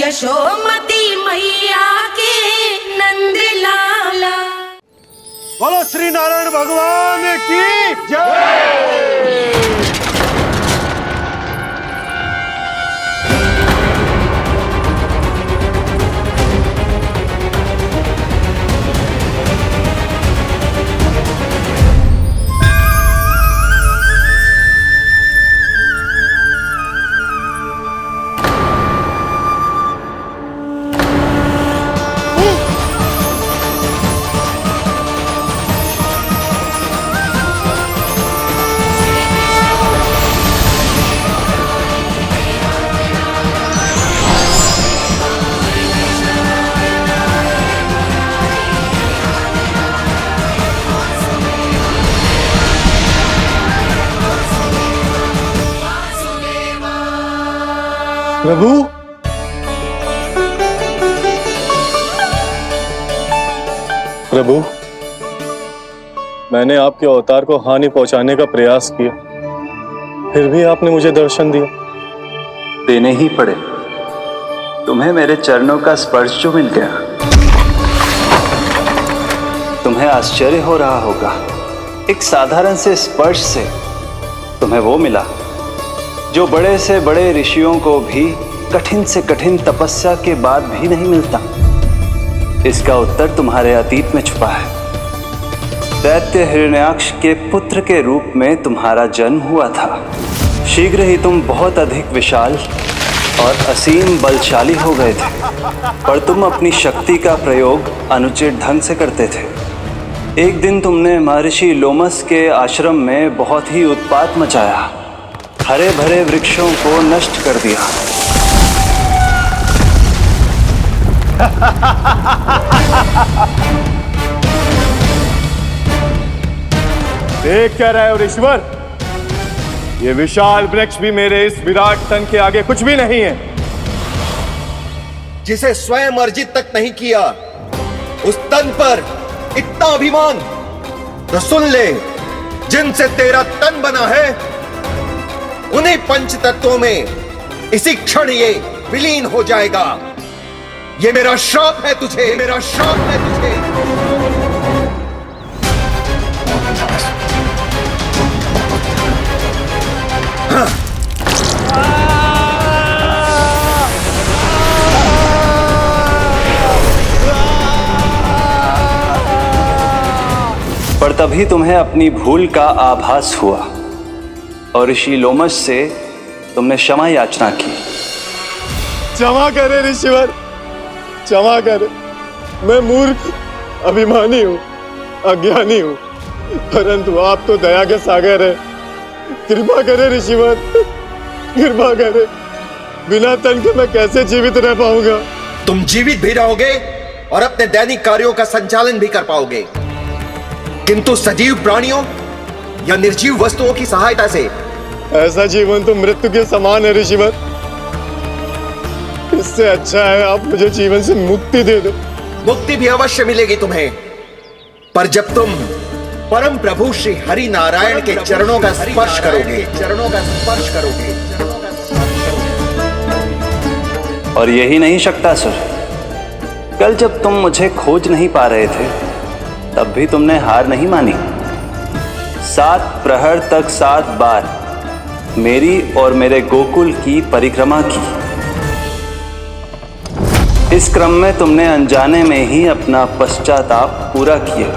यशोमती मैया के नंद लाला। बोलो श्री नारायण भगवान की जय। प्रभु, प्रभु, मैंने आपके अवतार को हानि पहुंचाने का प्रयास किया, फिर भी आपने मुझे दर्शन दिया। देने ही पड़े। तुम्हें मेरे चरणों का स्पर्श जो मिल गया। तुम्हें आश्चर्य हो रहा होगा, एक साधारण से स्पर्श से तुम्हें वो मिला जो बड़े से बड़े ऋषियों को भी कठिन से कठिन तपस्या के बाद भी नहीं मिलता। इसका उत्तर तुम्हारे अतीत में छुपा है। दैत्य हिरण्याक्ष के पुत्र के रूप में तुम्हारा जन्म हुआ था। शीघ्र ही तुम बहुत अधिक विशाल और असीम बलशाली हो गए थे, पर तुम अपनी शक्ति का प्रयोग अनुचित ढंग से करते थे। एक दिन तुमने महर्षि लोमस के आश्रम में बहुत ही उत्पात मचाया, हरे भरे वृक्षों को नष्ट कर दिया। देख क्या रहे हो ऋषिवर? ये विशाल वृक्ष भी मेरे इस विराट तन के आगे कुछ भी नहीं है। जिसे स्वयं अर्जित तक नहीं किया, उस तन पर इतना अभिमान। तो सुन ले, जिनसे तेरा तन बना है, उन्हीं पंच तत्वों में इसी क्षण ये विलीन हो जाएगा। ये मेरा श्राप है तुझे, मेरा श्राप है तुझे। पर तभी तुम्हें अपनी भूल का आभास हुआ और ऋषि लोमस से तुमने क्षमा याचना की। क्षमा करे ऋषिवर, क्षमा करे। मैं मूर्ख, अभिमानी हूँ, अज्ञानी हूँ, परंतु आप तो दया के सागर है। कृपा करे ऋषिवर, कृपा करे। बिना तन के मैं कैसे जीवित रह पाऊंगा? तुम जीवित भी रहोगे और अपने दैनिक कार्यों का संचालन भी कर पाओगे, किंतु सजीव प्राणियों या निर्जीव वस्तुओं की सहायता से। ऐसा जीवन तो मृत्यु के समान है ऋषिवर। इससे अच्छा है आप मुझे जीवन से मुक्ति दे दो। मुक्ति भी अवश्य मिलेगी तुम्हें, पर जब तुम परम प्रभु श्री हरि नारायण के चरणों का स्पर्श करोगे, चरणों का स्पर्श करोगे। और यही नहीं शक्तासुर, कल जब तुम मुझे खोज नहीं पा रहे थे, तब भी तुमने हार नहीं मानी। 7 प्रहर तक 7 बार मेरी और मेरे गोकुल की परिक्रमा की। इस क्रम में तुमने अनजाने में ही अपना पश्चाताप पूरा किया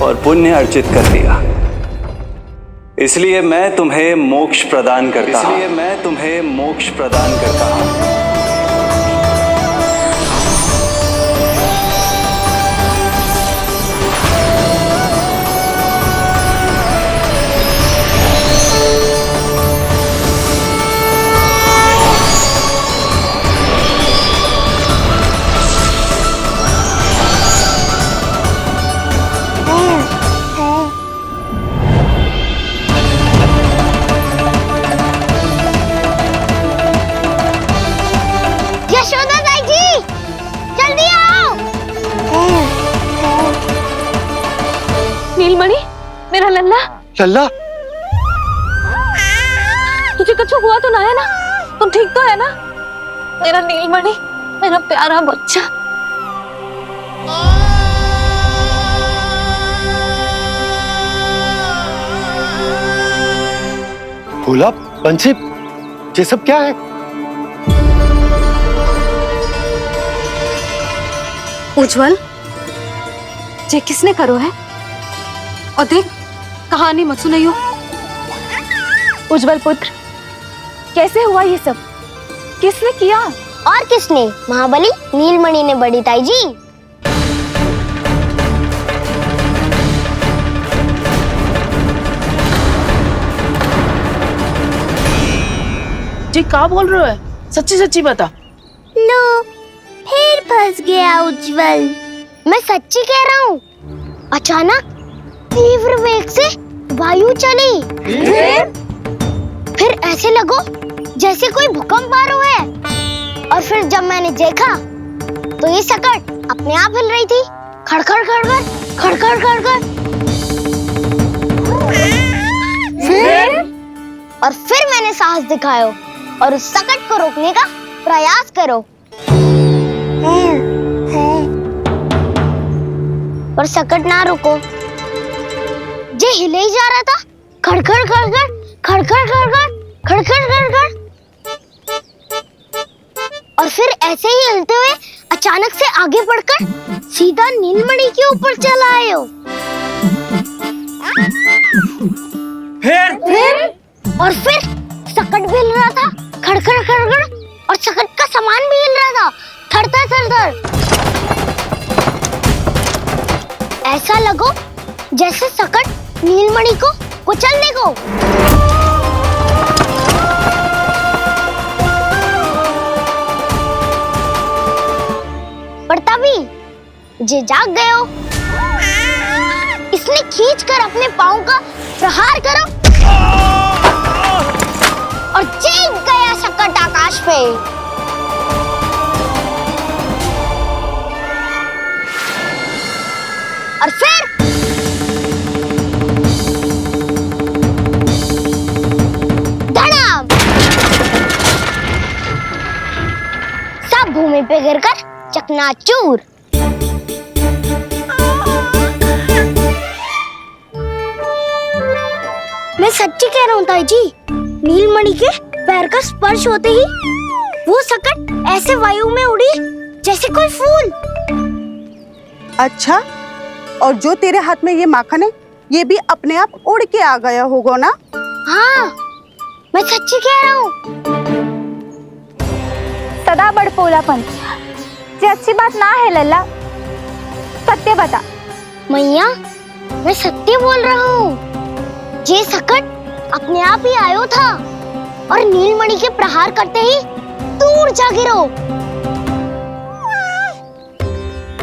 और पुण्य अर्जित कर लिया। इसलिए मैं तुम्हें मोक्ष प्रदान करता हूं। इसलिए मैं तुम्हें मोक्ष प्रदान करता हूं। नीलमणि, मेरा लल्ला। लल्ला, तुझे कुछ हुआ तो ना है ना? तुम ठीक तो है ना? मेरा नीलमणि, मेरा प्यारा बच्चा। भोला, बंसी, ये सब क्या है? उज्जवल, ये किसने करो है? और देख, कहानी मत सुनाइयो। उज्जवल पुत्र, कैसे हुआ ये सब? किसने किया? और किसने? महाबली नीलमणि ने बड़ी ताई जी। जी क्या बोल रहे हो? सच्ची सच्ची बता। लो, फिर फंस गया उज्जवल। मैं सच्ची कह रहा हूँ। अचानक तीव्र वेग से वायु चली। फिर ऐसे लगो जैसे कोई भूकंप आ रहा है। और फिर जब मैंने देखा तो ये सकट अपने आप हिल रही थी, खड़खड़ खड़खड़ खड़खड़ खड़खड़। फिर मैंने साहस दिखाया और उस सकट को रोकने का प्रयास करो। पर सकट ना रुको, जे हिले ही जा रहा था, खड़खड़ खड़खड़ खड़खड़ खड़खड़ खड़खड़ खड़खड़। और फिर ऐसे ही हिलते हुए अचानक से आगे बढ़कर सीधा नीलमणि के ऊपर चला आए हो। और फिर सकट भी हिल रहा था, खड़खड़ खड़खड़, और सकट का सामान भी हिल रहा था, थरथर थरथर। ऐसा लगो जैसे सकट नीलमणि को कुचलने को। पर तभी जे जाग गए हो। इसने खींचकर अपने पांव का प्रहार करो और चीख गया सकट आकाश पे। और फिर धड़ाम, सब भूमि पे गिरकर चकनाचूर। मैं सच्ची कह रहा हूँ ताई जी, नीलमणि के पैर का स्पर्श होते ही वो सकट ऐसे वायु में उड़ी जैसे कोई फूल। अच्छा, और जो तेरे हाथ में ये माखन है, ये भी अपने आप उड़ के आ गया होगा ना? हाँ, मैं सच्ची कह रहा हूँ। सदा बड़पोलापन, ये अच्छी बात ना है लल्ला। सत्य बता। मैया, मैं सत्य बोल रहा हूँ। ये सकट अपने आप ही आयो था और नीलमणि के प्रहार करते ही दूर जा गिरो।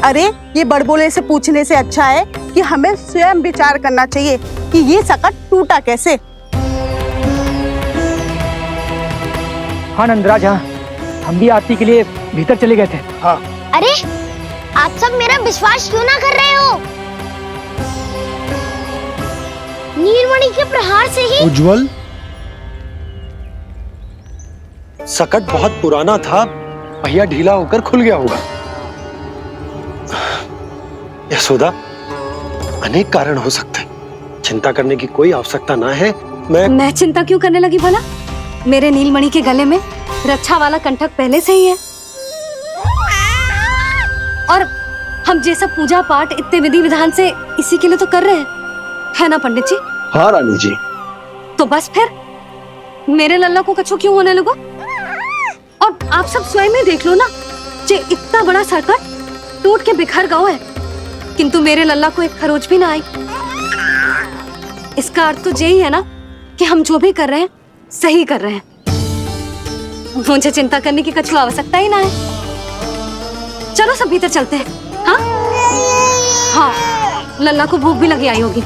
अरे, ये बड़बोले से पूछने से अच्छा है कि हमें स्वयं विचार करना चाहिए कि ये सकट टूटा कैसे। हाँ नंदराज, हाँ, हम भी आरती के लिए भीतर चले गए थे। हाँ। अरे, आप सब मेरा विश्वास क्यों ना कर रहे हो? नीलमणि के प्रहार से ही उज्जवल, सकट बहुत पुराना था, पहिया ढीला होकर खुल गया होगा। यशोदा, अनेक कारण हो सकते हैं, चिंता करने की कोई आवश्यकता ना है। मैं चिंता क्यों करने लगी भला? मेरे नीलमणि के गले में रक्षा वाला कंठक पहले से ही है। और हम ये सब पूजा पाठ इतने विधि विधान से इसी के लिए तो कर रहे हैं, है ना पंडित जी? हाँ रानी जी। तो बस फिर मेरे लल्ला को कछु क्यों होने लगा? और आप सब स्वयं ही देख लो ना, जे इतना बड़ा सकट टूट के बिखर गया है, किंतु मेरे लल्ला को एक खरोच भी ना आई। इसका अर्थ तो यही है ना कि हम जो भी कर रहे हैं सही कर रहे हैं। मुझे चिंता करने की कछु आवश्यकता ही ना है। चलो सब भीतर चलते हैं। हाँ हाँ, लल्ला को भूख भी लगी आई होगी।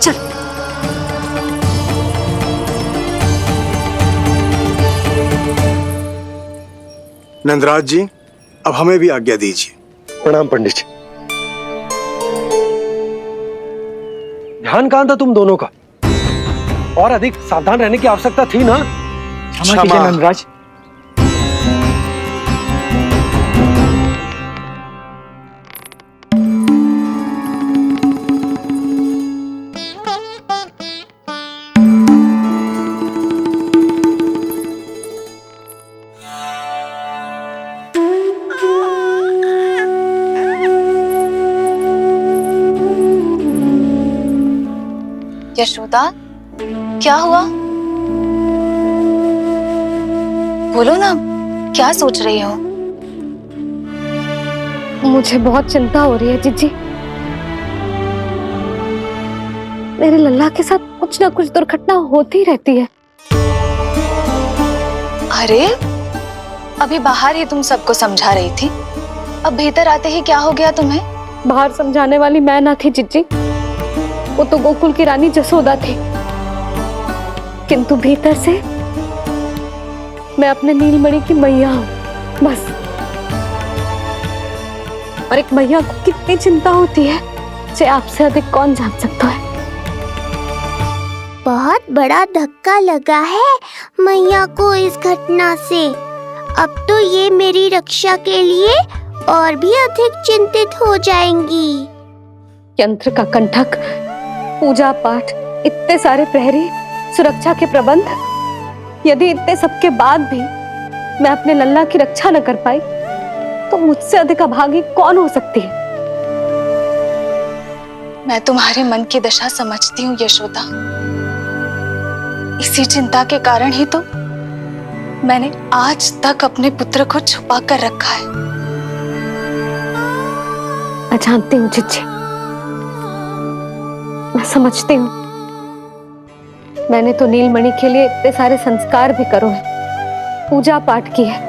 चल। नंदराज जी, अब हमें भी आज्ञा दीजिए। प्रणाम पंडित जी। ध्यान कहाँ था तुम दोनों का? और अधिक सावधान रहने की आवश्यकता थी ना? क्षमा कीजिए नंदराज। यशोदा, क्या हुआ? बोलो ना, क्या सोच रही हो? मुझे बहुत चिंता हो रही है जीजी। मेरे लल्ला के साथ कुछ ना कुछ दुर्घटना होती रहती है। अरे, अभी बाहर ही तुम सबको समझा रही थी, अब भीतर आते ही क्या हो गया तुम्हें? बाहर समझाने वाली मैं ना थी जीजी, वो तो गोकुल की रानी जसोदा थी। किंतु भीतर से मैं अपने नीलमणि की मैया हूं, बस। और एक मैया को कितनी चिंता होती है, इसे आपसे अधिक कौन जान सकता है। बहुत बड़ा धक्का लगा है मैया को इस घटना से। अब तो ये मेरी रक्षा के लिए और भी अधिक चिंतित हो जाएंगी। यंत्र का कंठक, पूजा पाठ, इतने सारे प्रहरी, सुरक्षा के प्रबंध, यदि इतने सबके बाद भी मैं अपने लल्ला की रक्षा न कर पाई तो मुझसे अधिक अभागी कौन हो सकती है। मैं तुम्हारे मन की दशा समझती हूँ यशोदा। इसी चिंता के कारण ही तो मैंने आज तक अपने पुत्र को छुपा कर रखा है। मैं जानती हूँ जीजी, मैं समझती हूँ। मैंने तो नीलमणि के लिए इतने सारे संस्कार भी करो है, पूजा पाठ की है,